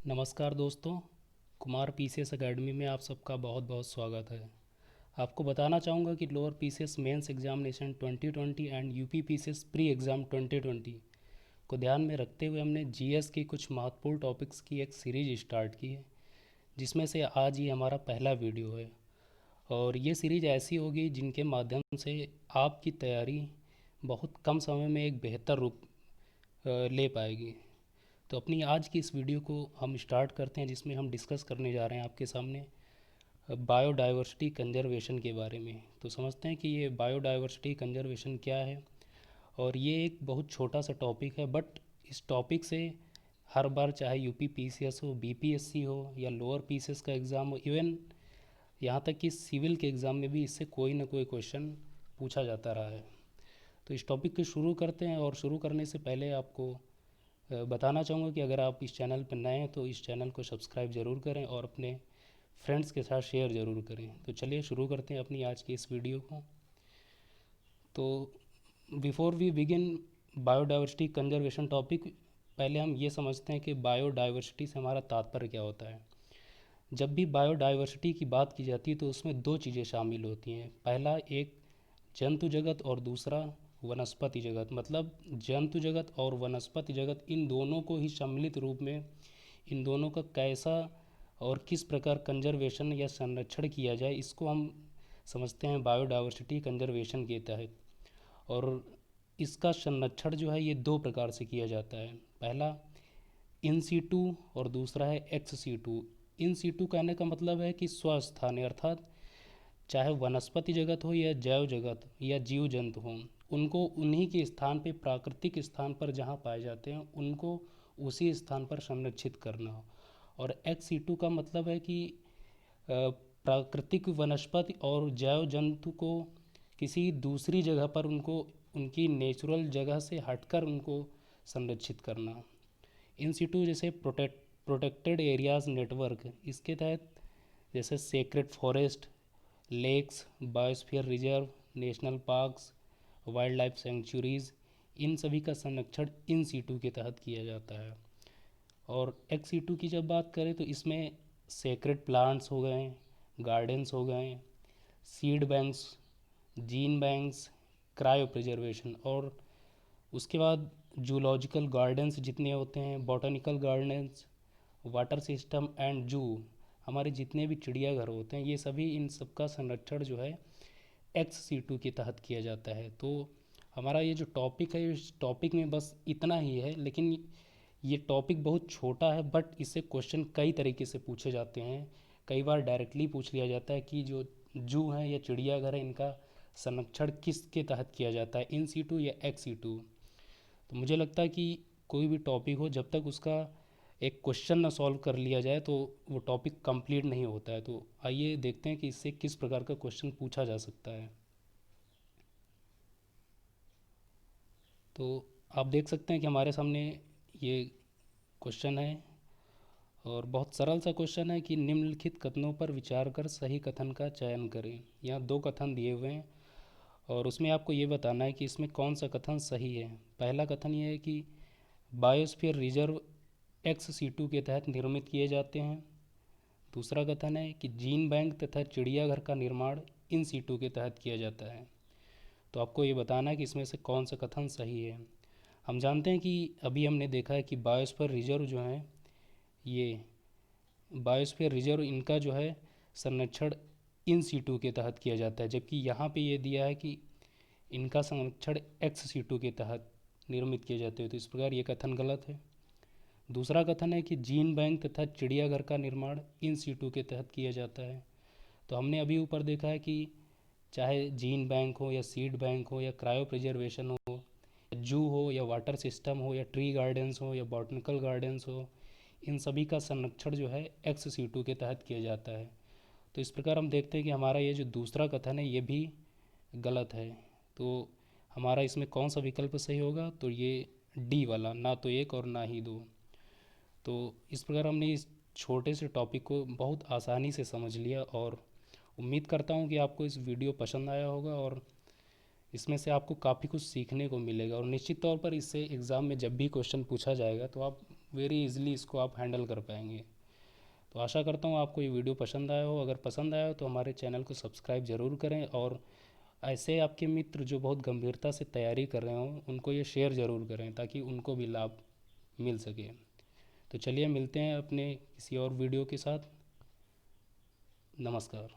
नमस्कार दोस्तों। Kumar PCS academy में आप सबका बहुत बहुत स्वागत है। आपको बताना चाहूँगा कि lower PCS mains examination 2020 and UP PCS pre exam 2020 को ध्यान में रखते हुए हमने जीएस की कुछ महत्वपूर्ण टॉपिक्स की एक सीरीज स्टार्ट की है, जिसमें से आज ये हमारा पहला वीडियो है। और ये सीरीज ऐसी होगी जिनके माध्यम से आपकी तैयारी बहुत कम समय में एक बेहतर रूप ले पाएगी। तो अपनी आज की इस वीडियो को हम स्टार्ट करते हैं, जिसमें हम डिस्कस करने जा रहे हैं आपके सामने बायोडाइवर्सिटी कंजर्वेशन के बारे में। तो समझते हैं कि ये बायोडाइवर्सिटी कंजर्वेशन क्या है। और ये एक बहुत छोटा सा टॉपिक है, बट इस टॉपिक से हर बार चाहे यूपी पीसीएस हो, बीपीएससी हो या लोअर पीसीएस का एग्ज़ाम हो, इवन यहाँ तक कि सिविल के एग्ज़ाम में भी इससे कोई ना कोई क्वेश्चन पूछा जाता रहा है। तो इस टॉपिक को शुरू करते हैं, और शुरू करने से पहले आपको बताना चाहूँगा कि अगर आप इस चैनल पर नए हैं तो इस चैनल को सब्सक्राइब ज़रूर करें और अपने फ्रेंड्स के साथ शेयर ज़रूर करें। तो चलिए शुरू करते हैं अपनी आज की इस वीडियो को। तो before we begin biodiversity conservation topic, पहले हम ये समझते हैं कि बायोडाइवर्सिटी से हमारा तात्पर्य क्या होता है। जब भी बायोडाइवर्सिटी की बात की जाती है तो उसमें दो चीज़ें शामिल होती हैं। पहला एक जंतु जगत और दूसरा वनस्पति जगत। मतलब जंतु जगत और वनस्पति जगत, इन दोनों को ही सम्मिलित रूप में इन दोनों का कैसा और किस प्रकार कंजर्वेशन या संरक्षण किया जाए, इसको हम समझते हैं बायोडाइवर्सिटी कंजर्वेशन के तहत। और इसका संरक्षण जो है ये दो प्रकार से किया जाता है। पहला इन सीटू और दूसरा है एक्स सीटू। इन सीटू कहने का मतलब है कि स्वस्थानीय, अर्थात चाहे वनस्पति जगत हो या जैव जगत या जीव जंतु हों, उनको उन्हीं के स्थान पे, प्राकृतिक स्थान पर जहाँ पाए जाते हैं, उनको उसी स्थान पर संरक्षित करना हो। और एक्स सीटू का मतलब है कि प्राकृतिक वनस्पति और जैव जंतु को किसी दूसरी जगह पर उनको उनकी नेचुरल जगह से हटकर उनको संरक्षित करना। इन सिटू जैसे प्रोटेक्टेड एरियाज़ नेटवर्क, इसके तहत जैसे sacred forest, lakes, biosphere reserve, national parks, wildlife sanctuaries, इन सभी का संरक्षण इन सीटू के तहत किया जाता है। और एक्स सीटू की जब बात करें तो इसमें सेक्रेट प्लांट्स हो गए, गार्डन्स हो गए, seed banks, gene banks, cryo preservation, और उसके बाद जूलॉजिकल गार्डन्स जितने होते हैं, botanical gardens, water system and जू, हमारे जितने भी चिड़ियाघर होते हैं, ये सभी, इन सब का संरक्षण जो है एक्स सी टू के तहत किया जाता है। तो हमारा ये जो टॉपिक है, इस टॉपिक में बस इतना ही है, लेकिन ये टॉपिक बहुत छोटा है, बट इससे क्वेश्चन कई तरीके से पूछे जाते हैं। कई बार डायरेक्टली पूछ लिया जाता है कि जो जू है या चिड़ियाघर है, इनका संरक्षण किसके तहत किया जाता है, इन सी टू या एक्स सी टू। तो मुझे लगता है कि कोई भी टॉपिक हो, जब तक उसका एक क्वेश्चन ना सॉल्व कर लिया जाए तो वो टॉपिक कंप्लीट नहीं होता है। तो आइए देखते हैं कि इससे किस प्रकार का क्वेश्चन पूछा जा सकता है। तो आप देख सकते हैं कि हमारे सामने ये क्वेश्चन है, और बहुत सरल सा क्वेश्चन है कि निम्नलिखित कथनों पर विचार कर सही कथन का चयन करें। यहाँ दो कथन दिए हुए हैं, और उसमें आपको ये बताना है कि इसमें कौन सा कथन सही है। पहला कथन ये है कि बायोस्फीयर रिजर्व एक्स सी टू के तहत निर्मित किए जाते हैं। दूसरा कथन है कि जीन बैंक तथा चिड़ियाघर का निर्माण इन सी टू के तहत किया जाता है। तो आपको ये बताना है कि इसमें से कौन सा कथन सही है। हम जानते हैं कि अभी हमने देखा है कि बायोस्फीयर रिजर्व जो है, ये बायोस्फीयर रिजर्व, इनका जो है संरक्षण इन सी टू के तहत किया जाता है, जबकि यहाँ पे ये दिया है कि इनका संरक्षण एक्स सी टू के तहत निर्मित किए जाते हैं। तो इस प्रकार ये कथन गलत है। दूसरा कथन है कि जीन बैंक तथा चिड़ियाघर का निर्माण इन सी टू के तहत किया जाता है। तो हमने अभी ऊपर देखा है कि चाहे जीन बैंक हो या सीड बैंक हो या क्रायो प्रिजर्वेशन हो, जू हो या वाटर सिस्टम हो या ट्री गार्डन्स हो या बॉटनिकल गार्डन्स हो, इन सभी का संरक्षण जो है एक्स सी टू के तहत किया जाता है। तो इस प्रकार हम देखते हैं कि हमारा ये जो दूसरा कथन है ये भी गलत है। तो हमारा इसमें कौन सा विकल्प सही होगा, तो ये डी वाला, ना तो एक और ना ही दो। तो इस प्रकार हमने इस छोटे से टॉपिक को बहुत आसानी से समझ लिया, और उम्मीद करता हूँ कि आपको इस वीडियो पसंद आया होगा, और इसमें से आपको काफ़ी कुछ सीखने को मिलेगा। और निश्चित तौर पर इससे एग्ज़ाम में जब भी क्वेश्चन पूछा जाएगा तो आप वेरी इजीली इसको आप हैंडल कर पाएंगे। तो आशा करता हूँ आपको ये वीडियो पसंद आया हो। अगर पसंद आया हो तो हमारे चैनल को सब्सक्राइब ज़रूर करें, और ऐसे आपके मित्र जो बहुत गंभीरता से तैयारी कर रहे हों उनको ये शेयर ज़रूर करें ताकि उनको भी लाभ मिल सके। तो चलिए मिलते हैं अपने किसी और वीडियो के साथ। नमस्कार।